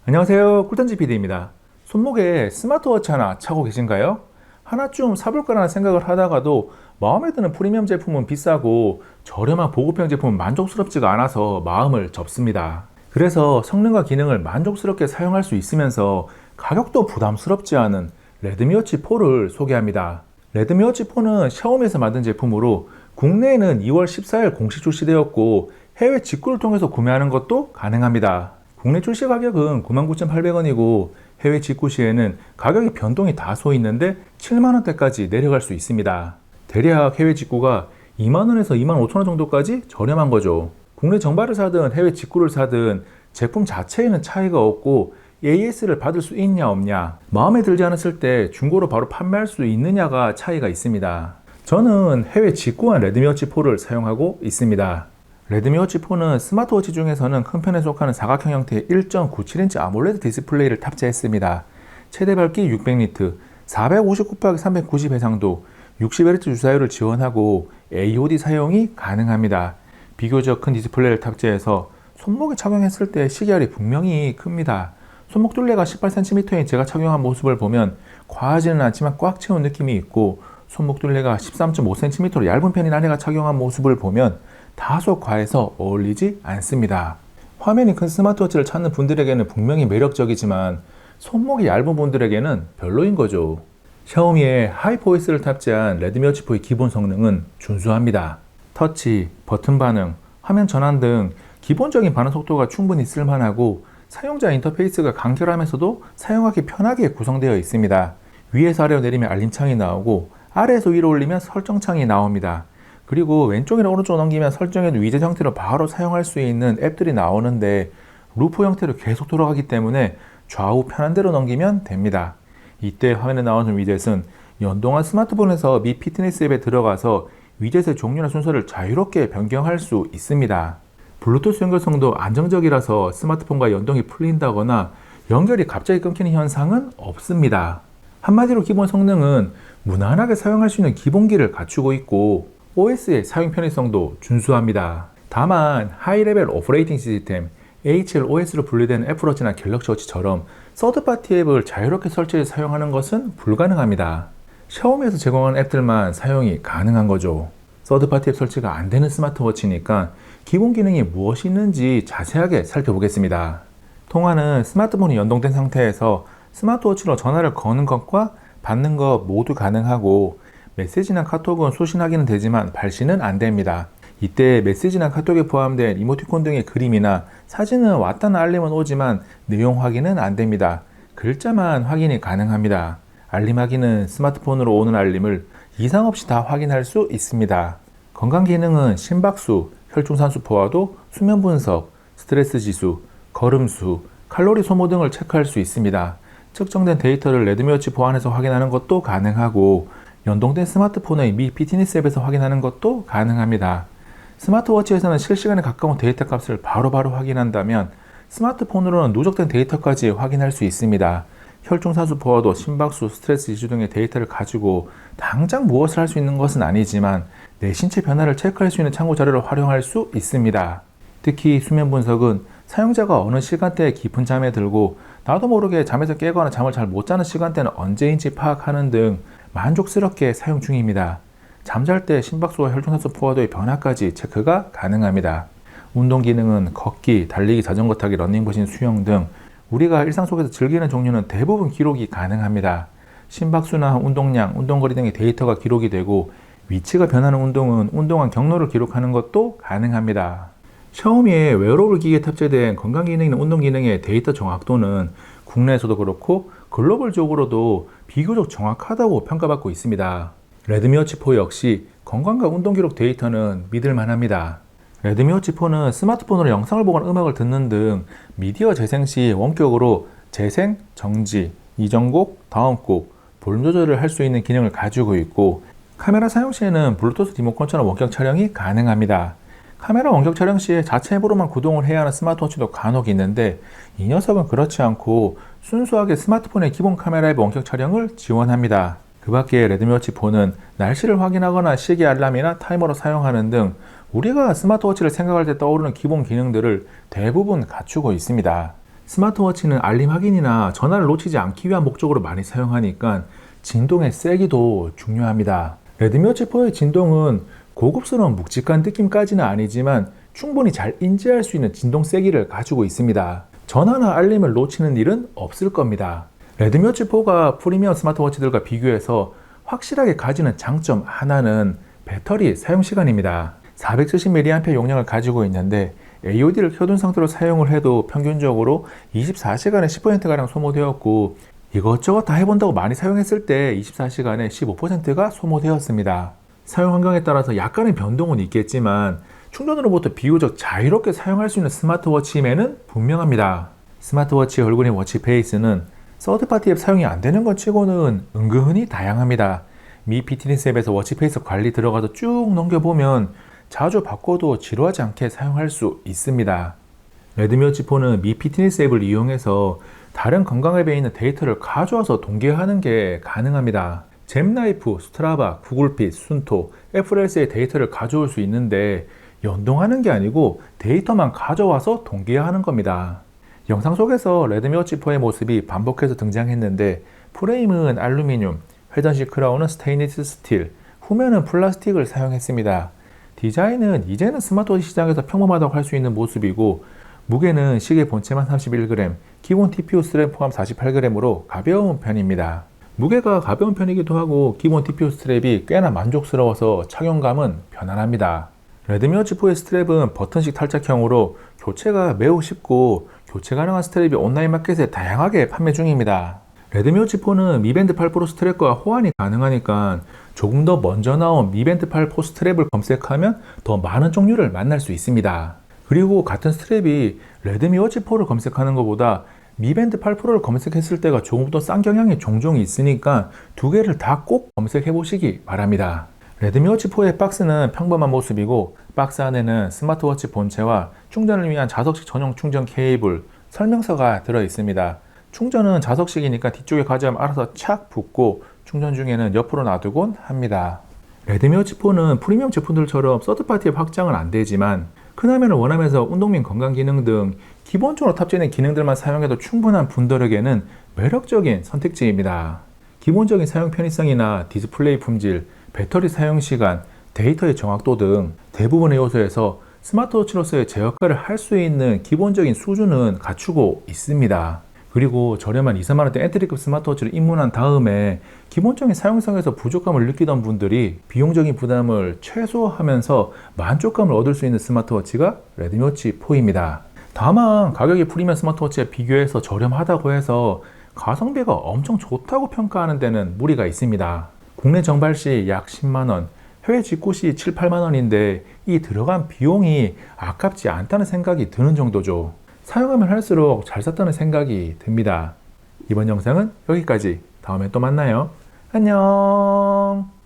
안녕하세요. 꿀단지 PD입니다. 손목에 스마트워치 하나 차고 계신가요? 하나쯤 사볼까라는 생각을 하다가도 마음에 드는 프리미엄 제품은 비싸고 저렴한 보급형 제품은 만족스럽지가 않아서 마음을 접습니다. 그래서 성능과 기능을 만족스럽게 사용할 수 있으면서 가격도 부담스럽지 않은 레드미워치 4를 소개합니다. 레드미워치 4는 샤오미에서 만든 제품으로 국내에는 2월 14일 공식 출시되었고 해외 직구를 통해서 구매하는 것도 가능합니다. 국내 출시 가격은 99,800원이고 해외 직구 시에는 가격의 변동이 다소 있는데 7만원대까지 내려갈 수 있습니다. 대략 해외 직구가 2만원에서 25,000원 정도까지 저렴한 거죠. 국내 정발을 사든 해외 직구를 사든 제품 자체에는 차이가 없고 AS를 받을 수 있냐 없냐, 마음에 들지 않았을 때 중고로 바로 판매할 수 있느냐가 차이가 있습니다. 저는 해외 직구한 레드미워치 4를 사용하고 있습니다. 레드미워치 4는 스마트워치 중에서는 큰 편에 속하는 사각형 형태의 1.97인치 아몰레드 디스플레이를 탑재했습니다. 최대 밝기 600니트, 450x390 해상도, 60Hz 주사율을 지원하고 AOD 사용이 가능합니다. 비교적 큰 디스플레이를 탑재해서 손목에 착용했을 때 시계알이 분명히 큽니다. 손목 둘레가 18cm인 제가 착용한 모습을 보면 과하지는 않지만 꽉 채운 느낌이 있고, 손목 둘레가 13.5cm로 얇은 편인 아내가 착용한 모습을 보면 다소 과해서 어울리지 않습니다. 화면이 큰 스마트워치를 찾는 분들에게는 분명히 매력적이지만 손목이 얇은 분들에게는 별로인 거죠. 샤오미의 하이포이스를 탑재한 레드미워치 4의 기본 성능은 준수합니다. 터치, 버튼 반응, 화면 전환 등 기본적인 반응 속도가 충분히 쓸만하고 사용자 인터페이스가 간결하면서도 사용하기 편하게 구성되어 있습니다. 위에서 아래로 내리면 알림창이 나오고 아래에서 위로 올리면 설정창이 나옵니다. 그리고 왼쪽이나 오른쪽 넘기면 설정해둔 위젯 형태로 바로 사용할 수 있는 앱들이 나오는데 루프 형태로 계속 돌아가기 때문에 좌우 편한 대로 넘기면 됩니다. 이때 화면에 나오는 위젯은 연동한 스마트폰에서 미 피트니스 앱에 들어가서 위젯의 종류나 순서를 자유롭게 변경할 수 있습니다. 블루투스 연결성도 안정적이라서 스마트폰과 연동이 풀린다거나 연결이 갑자기 끊기는 현상은 없습니다. 한마디로 기본 성능은 무난하게 사용할 수 있는 기본기를 갖추고 있고 OS의 사용 편의성도 준수합니다. 다만 하이레벨 오퍼레이팅 시스템 HLOS로 분류된 애플워치나 갤럭시워치처럼 서드파티 앱을 자유롭게 설치해서 사용하는 것은 불가능합니다. 샤오미에서 제공하는 앱들만 사용이 가능한 거죠. 서드파티 앱 설치가 안 되는 스마트워치니까 기본 기능이 무엇이 있는지 자세하게 살펴보겠습니다. 통화는 스마트폰이 연동된 상태에서 스마트워치로 전화를 거는 것과 받는 것 모두 가능하고 메시지나 카톡은 수신 확인은 되지만 발신은 안 됩니다. 이때 메시지나 카톡에 포함된 이모티콘 등의 그림이나 사진은 왔다는 알림은 오지만 내용 확인은 안 됩니다. 글자만 확인이 가능합니다. 알림 확인은 스마트폰으로 오는 알림을 이상 없이 다 확인할 수 있습니다. 건강 기능은 심박수, 혈중산수 포화도, 수면 분석, 스트레스 지수, 걸음수, 칼로리 소모 등을 체크할 수 있습니다. 측정된 데이터를 레드미워치 4 안에서 확인하는 것도 가능하고 연동된 스마트폰의 미 피트니스 앱에서 확인하는 것도 가능합니다. 스마트워치에서는 실시간에 가까운 데이터 값을 바로바로 확인한다면 스마트폰으로는 누적된 데이터까지 확인할 수 있습니다. 혈중산수 포화도, 심박수, 스트레스 지수 등의 데이터를 가지고 당장 무엇을 할 수 있는 것은 아니지만 내 신체 변화를 체크할 수 있는 참고 자료를 활용할 수 있습니다. 특히 수면 분석은 사용자가 어느 시간대에 깊은 잠에 들고 나도 모르게 잠에서 깨거나 잠을 잘 못 자는 시간대는 언제인지 파악하는 등 만족스럽게 사용 중입니다. 잠잘 때 심박수와 혈중산수 포화도의 변화까지 체크가 가능합니다. 운동 기능은 걷기, 달리기, 자전거 타기, 러닝머신, 수영 등 우리가 일상 속에서 즐기는 종류는 대부분 기록이 가능합니다. 심박수나 운동량, 운동거리 등의 데이터가 기록이 되고 위치가 변하는 운동은 운동한 경로를 기록하는 것도 가능합니다. 샤오미의 웨어러블 기기에 탑재된 건강 기능이나 운동 기능의 데이터 정확도는 국내에서도 그렇고 글로벌적으로도 비교적 정확하다고 평가받고 있습니다. 레드미워치 4 역시 건강과 운동 기록 데이터는 믿을만 합니다. 레드미워치 4는 스마트폰으로 영상을 보거나 음악을 듣는 등 미디어 재생 시 원격으로 재생, 정지, 이전 곡, 다음 곡, 볼륨 조절을 할 수 있는 기능을 가지고 있고 카메라 사용 시에는 블루투스 리모컨처럼 원격 촬영이 가능합니다. 카메라 원격 촬영 시에 자체 앱으로만 구동을 해야 하는 스마트워치도 간혹 있는데 이 녀석은 그렇지 않고 순수하게 스마트폰의 기본 카메라 앱 원격 촬영을 지원합니다. 그 밖에 레드미워치 4는 날씨를 확인하거나 시계 알람이나 타이머로 사용하는 등 우리가 스마트워치를 생각할 때 떠오르는 기본 기능들을 대부분 갖추고 있습니다. 스마트워치는 알림 확인이나 전화를 놓치지 않기 위한 목적으로 많이 사용하니까 진동의 세기도 중요합니다. 레드미워치 4의 진동은 고급스러운 묵직한 느낌까지는 아니지만 충분히 잘 인지할 수 있는 진동 세기를 가지고 있습니다. 전화나 알림을 놓치는 일은 없을 겁니다. 레드미워치 4가 프리미엄 스마트워치들과 비교해서 확실하게 가지는 장점 하나는 배터리 사용시간입니다. 470mAh 용량을 가지고 있는데 AOD를 켜둔 상태로 사용을 해도 평균적으로 24시간에 10%가량 소모되었고, 이것저것 다 해본다고 많이 사용했을 때 24시간에 15%가 소모되었습니다. 사용 환경에 따라서 약간의 변동은 있겠지만 충전으로부터 비교적 자유롭게 사용할 수 있는 스마트워치임에는 분명합니다. 스마트워치 얼굴인 워치페이스는 서드파티 앱 사용이 안 되는 것 치고는 은근히 다양합니다. 미 피트니스 앱에서 워치페이스 관리 들어가서 쭉 넘겨보면 자주 바꿔도 지루하지 않게 사용할 수 있습니다. 레드미워치 4는 미 피트니스 앱을 이용해서 다른 건강 앱에 있는 데이터를 가져와서 동기화하는 게 가능합니다. 잼라이프, 스트라바, 구글핏, 순토, 애플헬스의 데이터를 가져올 수 있는데 연동하는 게 아니고 데이터만 가져와서 동기화하는 겁니다. 영상 속에서 레드미워치 4의 모습이 반복해서 등장했는데 프레임은 알루미늄, 회전식 크라운은 스테인리스 스틸, 후면은 플라스틱을 사용했습니다. 디자인은 이제는 스마트워치 시장에서 평범하다고 할 수 있는 모습이고, 무게는 시계 본체만 31g, 기본 TPU 스트랩 포함 48g으로 가벼운 편입니다. 무게가 가벼운 편이기도 하고 기본 TPU 스트랩이 꽤나 만족스러워서 착용감은 편안합니다. 레드미워치 4의 스트랩은 버튼식 탈착형으로 교체가 매우 쉽고 교체 가능한 스트랩이 온라인 마켓에 다양하게 판매 중입니다. 레드미워치 4는 미밴드 8 프로 스트랩과 호환이 가능하니까 조금 더 먼저 나온 미밴드 8 프로 스트랩을 검색하면 더 많은 종류를 만날 수 있습니다. 그리고 같은 스트랩이 레드미워치 4를 검색하는 것보다 미밴드 8 프로를 검색했을 때가 조금 더 싼 경향이 종종 있으니까 두 개를 다 꼭 검색해 보시기 바랍니다. 레드미워치 4의 박스는 평범한 모습이고, 박스 안에는 스마트워치 본체와 충전을 위한 자석식 전용 충전 케이블, 설명서가 들어 있습니다. 충전은 자석식이니까 뒤쪽에 가져가면 알아서 착 붙고, 충전 중에는 옆으로 놔두곤 합니다. 레드미워치 4는 프리미엄 제품들처럼 서드파티 앱 확장은 안 되지만 큰 화면을 원하면서 운동 및 건강 기능 등 기본적으로 탑재된 기능들만 사용해도 충분한 분들에게는 매력적인 선택지입니다. 기본적인 사용 편의성이나 디스플레이 품질, 배터리 사용 시간, 데이터의 정확도 등 대부분의 요소에서 스마트워치로서의 제 역할을 할 수 있는 기본적인 수준은 갖추고 있습니다. 그리고 저렴한 2, 3만원대 엔트리급 스마트워치를 입문한 다음에 기본적인 사용성에서 부족감을 느끼던 분들이 비용적인 부담을 최소화하면서 만족감을 얻을 수 있는 스마트워치가 레드미워치 4입니다. 다만 가격이 프리미엄 스마트워치에 비교해서 저렴하다고 해서 가성비가 엄청 좋다고 평가하는 데는 무리가 있습니다. 국내 정발 시 약 10만원, 해외 직구 시 7, 8만원인데 이 들어간 비용이 아깝지 않다는 생각이 드는 정도죠. 사용하면 할수록 잘 샀다는 생각이 듭니다. 이번 영상은 여기까지. 다음에 또 만나요. 안녕.